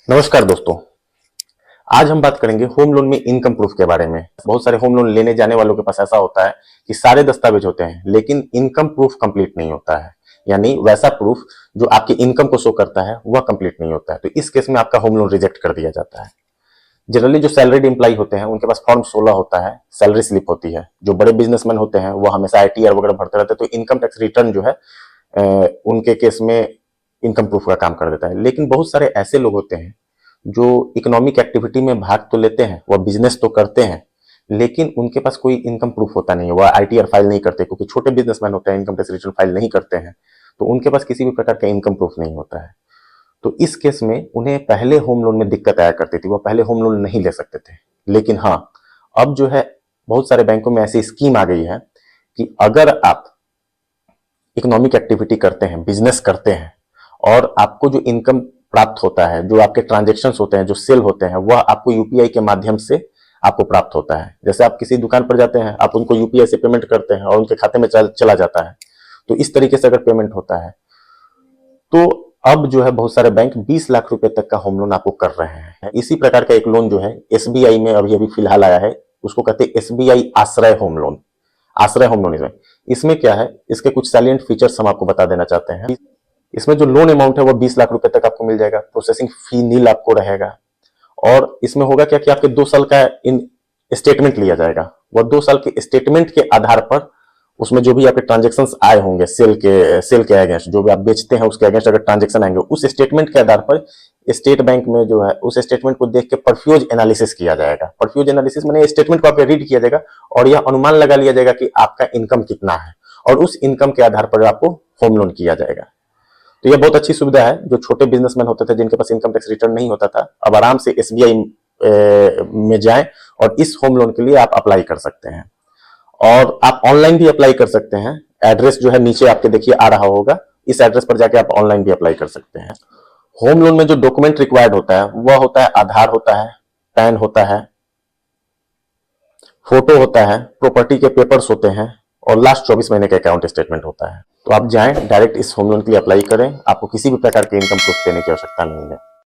नमस्कार दोस्तों। आज हम बात करेंगे होम लोन में इनकम प्रूफ के बारे में। बहुत सारे होम लोन लेने जाने वालों के पास ऐसा होता है कि सारे दस्तावेज होते हैं लेकिन इनकम प्रूफ कंप्लीट नहीं होता है, यानी वैसा प्रूफ जो आपकी इनकम को शो करता है वह कंप्लीट नहीं होता है। तो इस केस में आपका होम लोन रिजेक्ट कर दिया जाता है। जनरली जो सैलरीड एम्प्लॉय होते हैं उनके पास फॉर्म 16 होता है, सैलरी स्लिप होती है। जो बड़े बिजनेसमैन होते हैं वो हमेशा ITR वगैरह भरते रहते हैं, तो इनकम टैक्स रिटर्न जो है उनके केस में इनकम प्रूफ का काम कर देता है। लेकिन बहुत सारे ऐसे लोग होते हैं जो इकोनॉमिक एक्टिविटी में भाग तो लेते हैं, वह बिजनेस तो करते हैं, लेकिन उनके पास कोई इनकम प्रूफ होता नहीं है। वह ITR फाइल नहीं करते क्योंकि छोटे बिजनेसमैन होते हैं, इनकम टैक्स रिटर्न फाइल नहीं करते हैं, तो उनके पास किसी भी प्रकार का इनकम प्रूफ नहीं होता है। तो इस केस में उन्हें पहले होम लोन में दिक्कत आया करती थी, वो पहले होम लोन नहीं ले सकते थे। लेकिन हाँ, अब जो है बहुत सारे बैंकों में ऐसी स्कीम आ गई है कि अगर आप इकोनॉमिक एक्टिविटी करते हैं, बिजनेस करते हैं और आपको जो इनकम प्राप्त होता है, जो आपके ट्रांजेक्शन्स होते हैं, जो सेल होते हैं, वह आपको UPI के माध्यम से आपको प्राप्त होता है। जैसे आप किसी दुकान पर जाते हैं, आप उनको UPI से पेमेंट करते हैं और उनके खाते में चला जाता है। तो इस तरीके से अगर पेमेंट होता है तो अब जो है बहुत सारे बैंक 20 लाख रुपए तक का होम लोन आपको कर रहे हैं। इसी प्रकार का एक लोन जो है SBI में अभी अभी फिलहाल आया है, उसको कहते हैं SBI आश्रय होम लोन। आश्रय होम लोन इसमें क्या है, इसके कुछ सैलिएंट फीचर्स हम आपको बता देना चाहते हैं। इसमें जो लोन अमाउंट है वो 20 लाख रुपए तक आपको मिल जाएगा। प्रोसेसिंग फी नील आपको रहेगा। और इसमें होगा क्या कि आपके 2 साल का इन स्टेटमेंट लिया जाएगा। वह 2 साल के स्टेटमेंट के आधार पर उसमें जो भी आपके ट्रांजेक्शन आए होंगे, सेल के अगेंस्ट, जो भी आप बेचते हैं उसके अगेंस्ट अगर ट्रांजेक्शन आएंगे, उस स्टेटमेंट के आधार पर स्टेट बैंक में जो है उस स्टेटमेंट को देख के परफ्यूज एनालिसिस किया जाएगा। परफ्यूज एनालिसिस माने स्टेटमेंट को आपके रीड किया जाएगा और यह अनुमान लगा लिया जाएगा कि आपका इनकम कितना है और उस इनकम के आधार पर आपको होम लोन किया जाएगा। तो यह बहुत अच्छी सुविधा है। जो छोटे बिजनेसमैन होते थे जिनके पास इनकम टैक्स रिटर्न नहीं होता था, अब आराम से SBI में जाएं और इस होम लोन के लिए आप अप्लाई कर सकते हैं। और आप ऑनलाइन भी अप्लाई कर सकते हैं। एड्रेस जो है नीचे आपके देखिए आ रहा होगा, इस एड्रेस पर जाके आप ऑनलाइन भी अप्लाई कर सकते हैं। होम लोन में जो डॉक्यूमेंट रिक्वायर्ड होता है वह होता है आधार होता है, पैन होता है, फोटो होता है, प्रॉपर्टी के पेपर्स होते हैं और लास्ट 24 महीने का अकाउंट स्टेटमेंट होता है। तो आप जाएं, डायरेक्ट इस होम लोन के लिए अप्लाई करें। आपको किसी भी प्रकार के इनकम प्रूफ देने की आवश्यकता नहीं है।